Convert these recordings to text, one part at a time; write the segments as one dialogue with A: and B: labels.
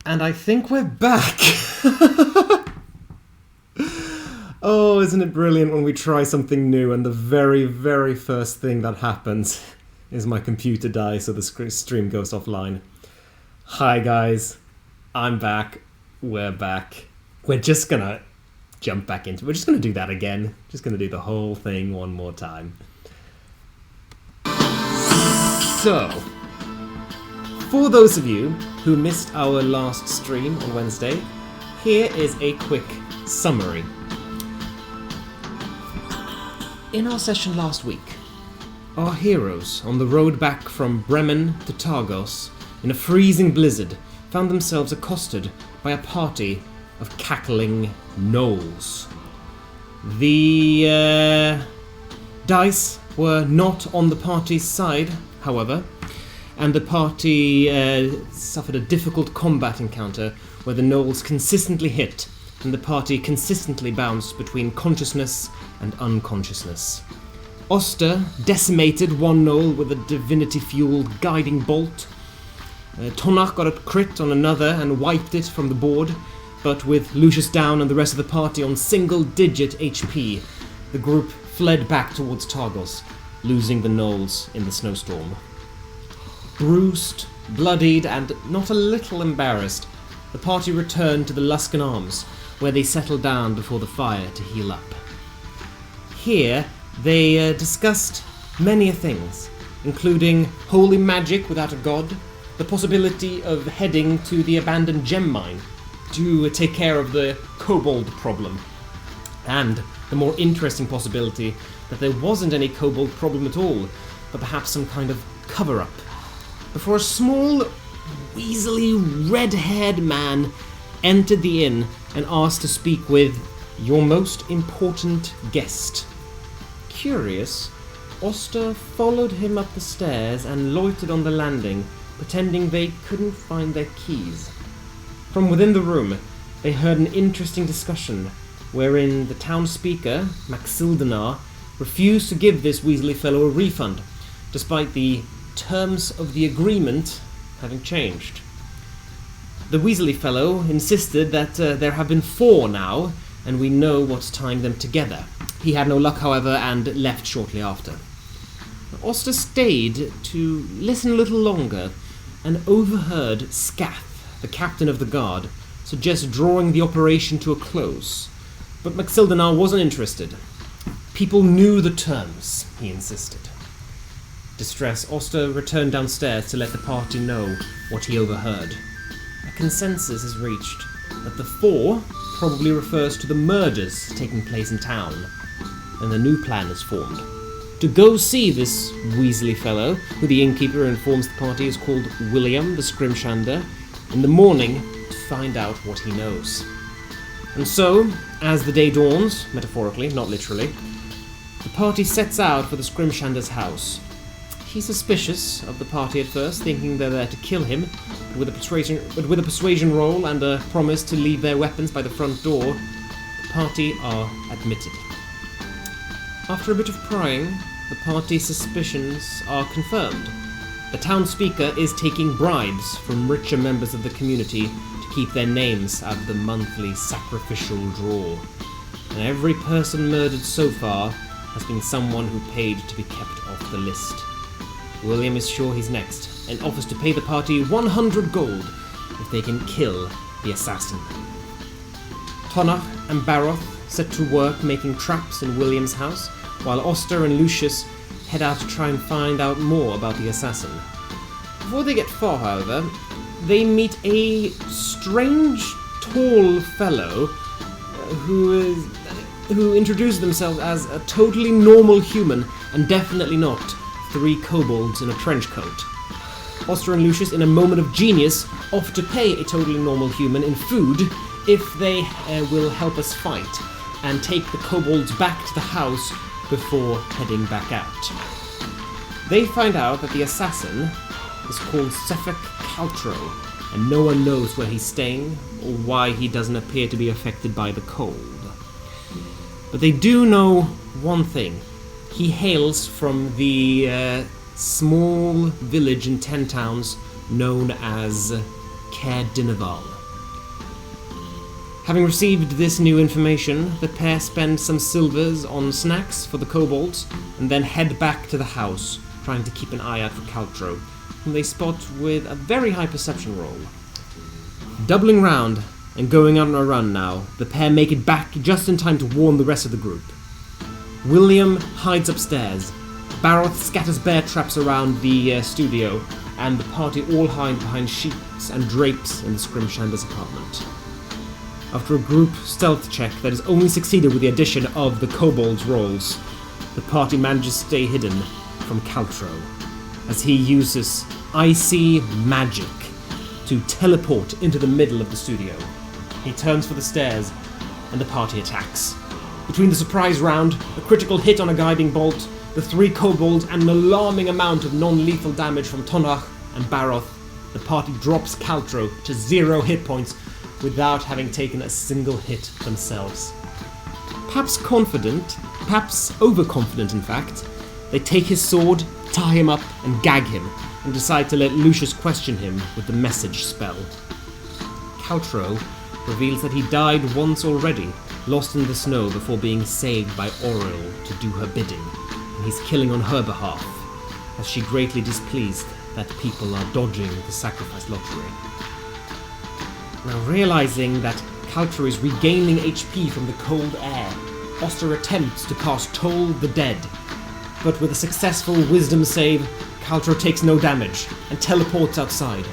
A: And I think we're back! Oh, isn't it brilliant when we try something new and the very, very first thing that happens is my computer dies so the stream goes offline. Hi guys, I'm back, we're back. We're just gonna jump back into it. We're just gonna do that again. Just gonna do the whole thing one more time. So, for those of you who missed our last stream on Wednesday, here is a quick summary. In our session last week, our heroes on the road back from Bremen to Targos in a freezing blizzard found themselves accosted by a party of cackling gnolls. The dice were not on the party's side, however, and the party suffered a difficult combat encounter where the gnolls consistently hit and the party consistently bounced between consciousness and unconsciousness. Oster decimated one gnoll with a divinity-fueled guiding bolt. Tonach got a crit on another and wiped it from the board, but with Lucius down and the rest of the party on single-digit HP, the group fled back towards Targos, losing the gnolls in the snowstorm. Bruised, bloodied, and not a little embarrassed, the party returned to the Luskan Arms, where they settled down before the fire to heal up. Here, they discussed many things, including holy magic without a god, the possibility of heading to the abandoned gem mine to take care of the kobold problem, and the more interesting possibility that there wasn't any kobold problem at all, but perhaps some kind of cover-up, before a small, weaselly, red-haired man entered the inn and asked to speak with your most important guest. Curious, Oster followed him up the stairs and loitered on the landing, pretending they couldn't find their keys. From within the room, they heard an interesting discussion, wherein the town speaker, Maxildenar, refused to give this Weasley fellow a refund, despite the terms of the agreement having changed. The Weasley fellow insisted that there have been 4 now, and we know what's tying them together. He had no luck, however, and left shortly after. Oster stayed to listen a little longer, and overheard Scath, the captain of the guard, suggest drawing the operation to a close. But Maxildenar wasn't interested. People knew the terms, he insisted. Distressed, Oster returned downstairs to let the party know what he overheard. A consensus is reached that the 4 probably refers to the murders taking place in town, and a new plan is formed. To go see this Weasley fellow, who the innkeeper informs the party is called William the Scrimshander, in the morning to find out what he knows. And so, as the day dawns, metaphorically, not literally, the party sets out for the Scrimshander's house. He's suspicious of the party at first, thinking they're there to kill him, but with a persuasion roll and a promise to leave their weapons by the front door, the party are admitted. After a bit of prying, the party's suspicions are confirmed. The town speaker is taking bribes from richer members of the community to keep their names out of the monthly sacrificial draw. And every person murdered so far has been someone who paid to be kept off the list. William is sure he's next, and offers to pay the party 100 gold if they can kill the assassin. Tonach and Baroth set to work making traps in William's house, while Oster and Lucius head out to try and find out more about the assassin. Before they get far, however, they meet a strange, tall fellow who introduces themselves as a totally normal human and definitely not 3 kobolds in a trench coat. Oster and Lucius, in a moment of genius, offer to pay a totally normal human in food if they will help us fight and take the kobolds back to the house before heading back out. They find out that the assassin is called Sefek Caltro, and no one knows where he's staying or why he doesn't appear to be affected by the cold. But they do know one thing. He hails from the small village in 10 towns known as Caer Dineval. Having received this new information, the pair spend some silvers on snacks for the kobolds, and then head back to the house, trying to keep an eye out for Caltro, whom they spot with a very high perception roll. Doubling round and going on a run now, the pair make it back just in time to warn the rest of the group. William hides upstairs, Baroth scatters bear traps around the studio, and the party all hide behind sheets and drapes in the Scrimshander's apartment. After a group stealth check that has only succeeded with the addition of the kobold's rolls, the party manages to stay hidden from Caltro, as he uses icy magic to teleport into the middle of the studio. He turns for the stairs, and the party attacks. Between the surprise round, a critical hit on a guiding bolt, the 3 kobolds, and an alarming amount of non-lethal damage from Tonach and Baroth, the party drops Caltro to 0 hit points without having taken a single hit themselves. Perhaps confident, perhaps overconfident in fact, they take his sword, tie him up, and gag him, and decide to let Lucius question him with the message spell. Caltro reveals that he died once already, lost in the snow before being saved by Oriel to do her bidding, and he's killing on her behalf, as she greatly displeased that people are dodging the sacrifice lottery. Now realizing that Caltro is regaining HP from the cold air, Oster attempts to cast Toll the Dead, but with a successful wisdom save, Caltro takes no damage and teleports outside.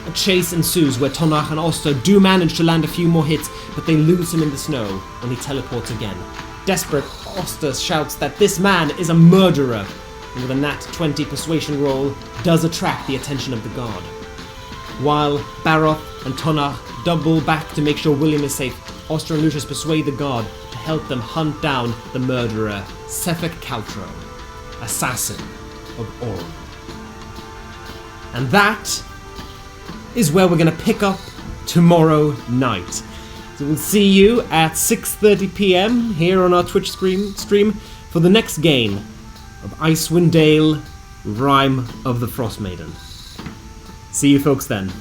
A: A chase ensues where Tonach and Oster do manage to land a few more hits, but they lose him in the snow when he teleports again. Desperate, Oster shouts that this man is a murderer, and with a nat 20 persuasion roll, does attract the attention of the guard. While Baroth and Tonach double back to make sure William is safe, Oster and Lucius persuade the guard to help them hunt down the murderer, Sefek Caltro, assassin of Orm. And that is where we're going to pick up tomorrow night. So we'll see you at 6:30 PM here on our Twitch stream for the next game of Icewind Dale, Rime of the Frostmaiden. See you folks then.